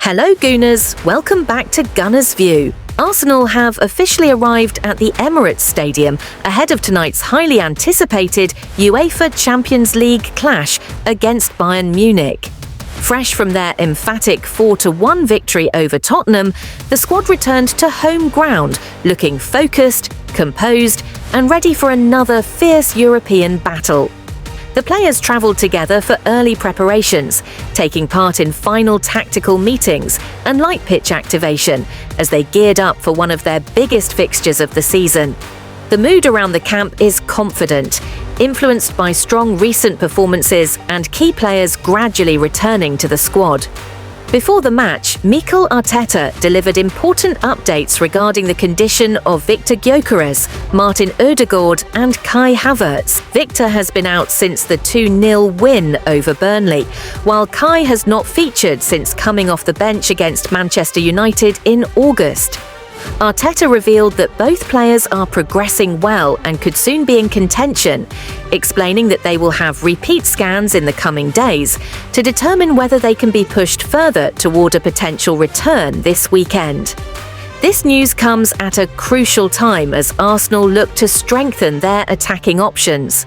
Hello Gooners, welcome back to Gunner's View. Arsenal have officially arrived at the Emirates Stadium ahead of tonight's highly anticipated UEFA Champions League clash against Bayern Munich. Fresh from their emphatic 4-1 victory over Tottenham, the squad returned to home ground, looking focused, composed, and ready for another fierce European battle. The players travelled together for early preparations, taking part in final tactical meetings and light pitch activation as they geared up for one of their biggest fixtures of the season. The mood around the camp is confident, influenced by strong recent performances and key players gradually returning to the squad. Before the match, Mikel Arteta delivered important updates regarding the condition of Victor Gyökeres, Martin Ødegaard and Kai Havertz. Victor has been out since the 2-0 win over Burnley, while Kai has not featured since coming off the bench against Manchester United in August. Arteta revealed that both players are progressing well and could soon be in contention, explaining that they will have repeat scans in the coming days to determine whether they can be pushed further toward a potential return this weekend. This news comes at a crucial time as Arsenal look to strengthen their attacking options.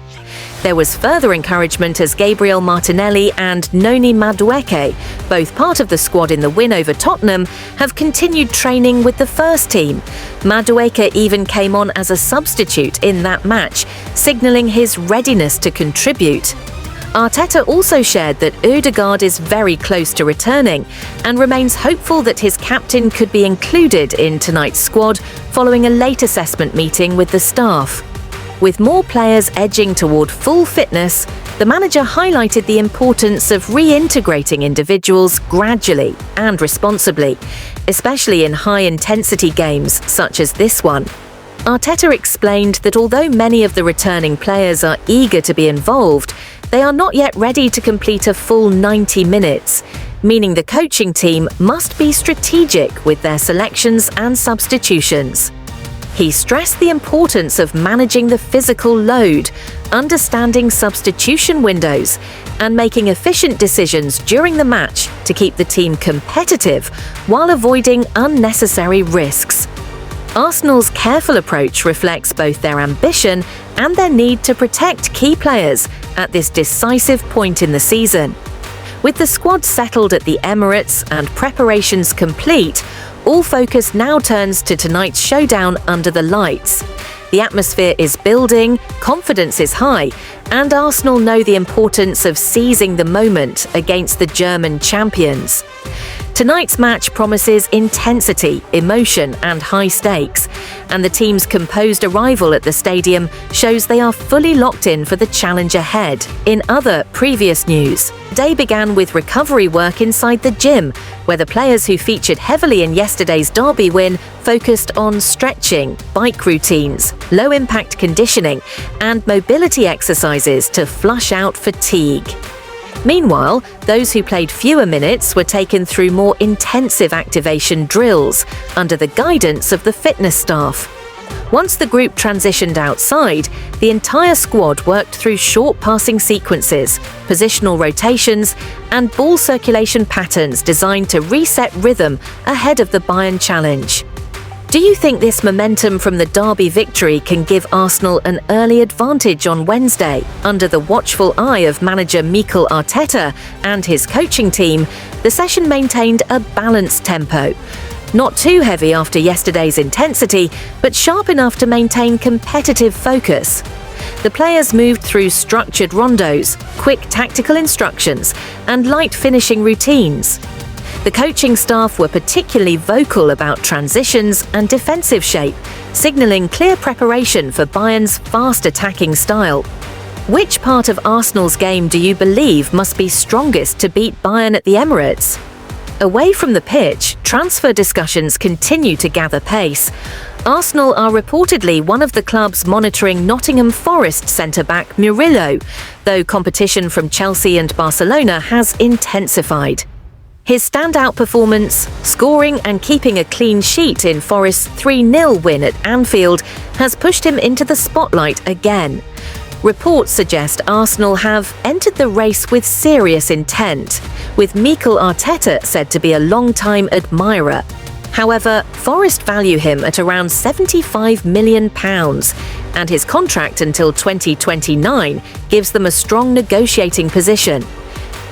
There was further encouragement as Gabriel Martinelli and Noni Madueke, both part of the squad in the win over Tottenham, have continued training with the first team. Madueke even came on as a substitute in that match, signalling his readiness to contribute. Arteta also shared that Ødegaard is very close to returning and remains hopeful that his captain could be included in tonight's squad following a late assessment meeting with the staff. With more players edging toward full fitness, the manager highlighted the importance of reintegrating individuals gradually and responsibly, especially in high-intensity games such as this one. Arteta explained that although many of the returning players are eager to be involved, they are not yet ready to complete a full 90 minutes, meaning the coaching team must be strategic with their selections and substitutions. He stressed the importance of managing the physical load, understanding substitution windows, and making efficient decisions during the match to keep the team competitive while avoiding unnecessary risks. Arsenal's careful approach reflects both their ambition and their need to protect key players at this decisive point in the season. With the squad settled at the Emirates and preparations complete, all focus now turns to tonight's showdown under the lights. The atmosphere is building, confidence is high, and Arsenal know the importance of seizing the moment against the German champions. Tonight's match promises intensity, emotion, and high stakes, and the team's composed arrival at the stadium shows they are fully locked in for the challenge ahead. In other previous news, the day began with recovery work inside the gym, where the players who featured heavily in yesterday's derby win focused on stretching, bike routines, low-impact conditioning, and mobility exercises to flush out fatigue. Meanwhile, those who played fewer minutes were taken through more intensive activation drills under the guidance of the fitness staff. Once the group transitioned outside, the entire squad worked through short passing sequences, positional rotations, and ball circulation patterns designed to reset rhythm ahead of the Bayern challenge. Do you think this momentum from the derby victory can give Arsenal an early advantage on Wednesday? Under the watchful eye of manager Mikel Arteta and his coaching team, the session maintained a balanced tempo. Not too heavy after yesterday's intensity, but sharp enough to maintain competitive focus. The players moved through structured rondos, quick tactical instructions, and light finishing routines. The coaching staff were particularly vocal about transitions and defensive shape, signalling clear preparation for Bayern's fast attacking style. Which part of Arsenal's game do you believe must be strongest to beat Bayern at the Emirates? Away from the pitch, transfer discussions continue to gather pace. Arsenal are reportedly one of the clubs monitoring Nottingham Forest centre-back Murillo, though competition from Chelsea and Barcelona has intensified. His standout performance, scoring and keeping a clean sheet in Forest's 3-0 win at Anfield, has pushed him into the spotlight again. Reports suggest Arsenal have entered the race with serious intent, with Mikel Arteta said to be a long-time admirer. However, Forest value him at around £75 million, and his contract until 2029 gives them a strong negotiating position.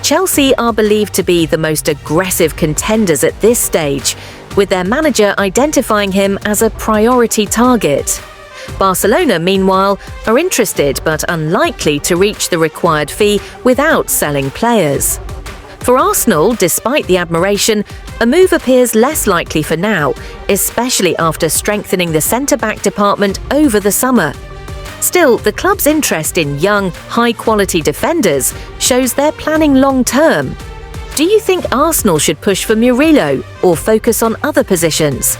Chelsea are believed to be the most aggressive contenders at this stage, with their manager identifying him as a priority target. Barcelona, meanwhile, are interested but unlikely to reach the required fee without selling players. For Arsenal, despite the admiration, a move appears less likely for now, especially after strengthening the centre-back department over the summer. Still, the club's interest in young, high-quality defenders shows they're planning long-term. Do you think Arsenal should push for Murillo or focus on other positions?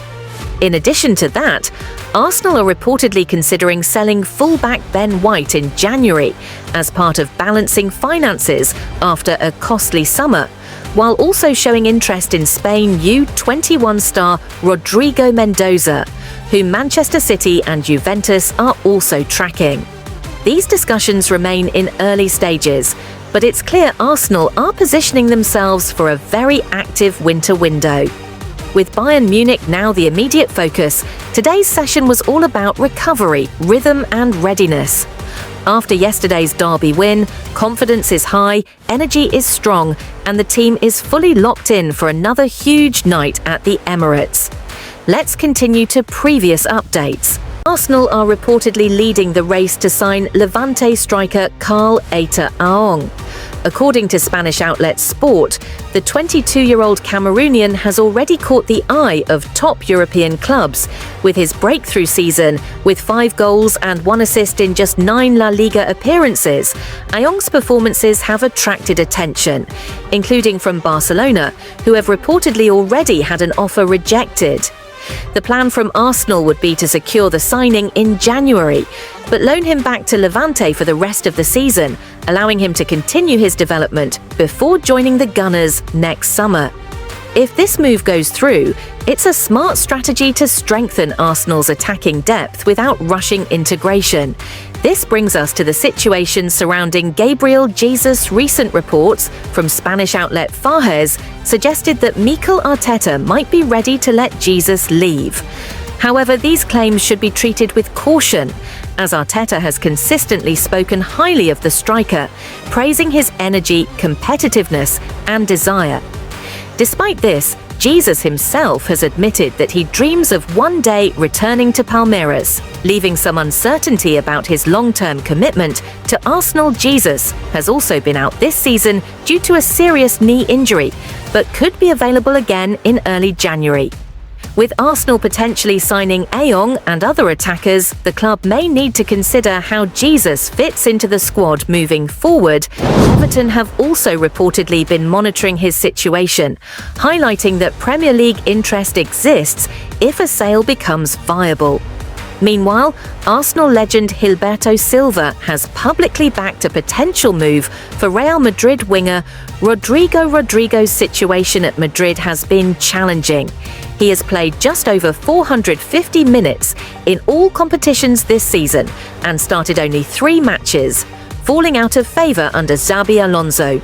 In addition to that, Arsenal are reportedly considering selling fullback Ben White in January as part of balancing finances after a costly summer, while also showing interest in Spain U21 star Rodrigo Mendoza, whom Manchester City and Juventus are also tracking. These discussions remain in early stages, but it's clear Arsenal are positioning themselves for a very active winter window. With Bayern Munich now the immediate focus, today's session was all about recovery, rhythm and readiness. After yesterday's derby win, confidence is high, energy is strong, and the team is fully locked in for another huge night at the Emirates. Let's continue to previous updates. Arsenal are reportedly leading the race to sign Levante striker Karl Aita Aong. According to Spanish outlet Sport, the 22-year-old Cameroonian has already caught the eye of top European clubs, with his breakthrough season with 5 goals and 1 assist in just 9 La Liga appearances. Aong's performances have attracted attention, including from Barcelona, who have reportedly already had an offer rejected. The plan from Arsenal would be to secure the signing in January, but loan him back to Levante for the rest of the season, allowing him to continue his development before joining the Gunners next summer. If this move goes through, it's a smart strategy to strengthen Arsenal's attacking depth without rushing integration. This brings us to the situation surrounding Gabriel Jesus'. Recent reports from Spanish outlet Fajes suggested that Mikel Arteta might be ready to let Jesus leave. However, these claims should be treated with caution, as Arteta has consistently spoken highly of the striker, praising his energy, competitiveness and desire. Despite this, Jesus himself has admitted that he dreams of one day returning to Palmeiras, leaving some uncertainty about his long-term commitment to Arsenal. Jesus has also been out this season due to a serious knee injury, but could be available again in early January. With Arsenal potentially signing Aong and other attackers, the club may need to consider how Jesus fits into the squad moving forward. Everton have also reportedly been monitoring his situation, highlighting that Premier League interest exists if a sale becomes viable. Meanwhile, Arsenal legend Gilberto Silva has publicly backed a potential move for Real Madrid winger Rodrigo. Rodrigo's situation at Madrid has been challenging. He has played just over 450 minutes in all competitions this season and started only 3 matches, falling out of favour under Xabi Alonso.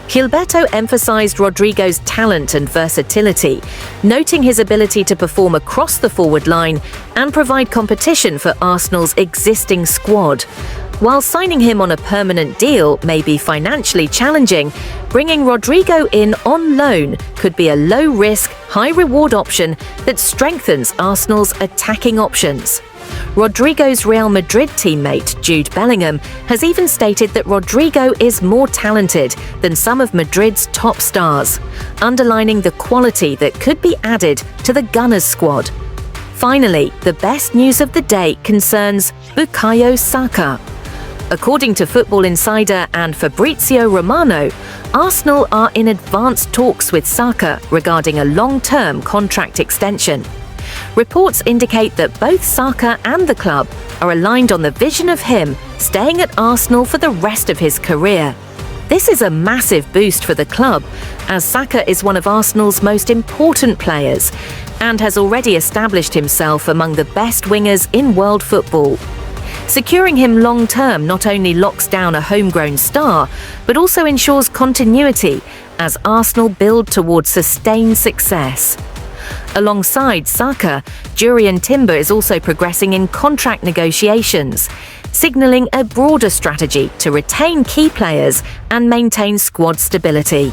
Gilberto emphasised Rodrigo's talent and versatility, noting his ability to perform across the forward line and provide competition for Arsenal's existing squad. While signing him on a permanent deal may be financially challenging, bringing Rodrigo in on loan could be a low-risk, high-reward option that strengthens Arsenal's attacking options. Rodrigo's Real Madrid teammate Jude Bellingham has even stated that Rodrigo is more talented than some of Madrid's top stars, underlining the quality that could be added to the Gunners squad. Finally, the best news of the day concerns Bukayo Saka. According to Football Insider and Fabrizio Romano, Arsenal are in advanced talks with Saka regarding a long-term contract extension. Reports indicate that both Saka and the club are aligned on the vision of him staying at Arsenal for the rest of his career. This is a massive boost for the club, as Saka is one of Arsenal's most important players and has already established himself among the best wingers in world football. Securing him long-term not only locks down a homegrown star, but also ensures continuity as Arsenal build towards sustained success. Alongside SAKA, Jurrien Timber is also progressing in contract negotiations, signalling a broader strategy to retain key players and maintain squad stability.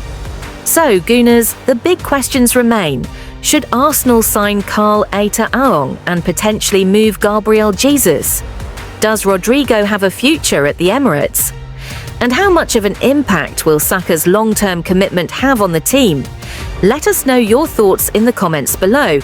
So, Gooners, the big questions remain. Should Arsenal sign Carl Aong and potentially move Gabriel Jesus? Does Rodrigo have a future at the Emirates? And how much of an impact will Saka's long-term commitment have on the team? Let us know your thoughts in the comments below.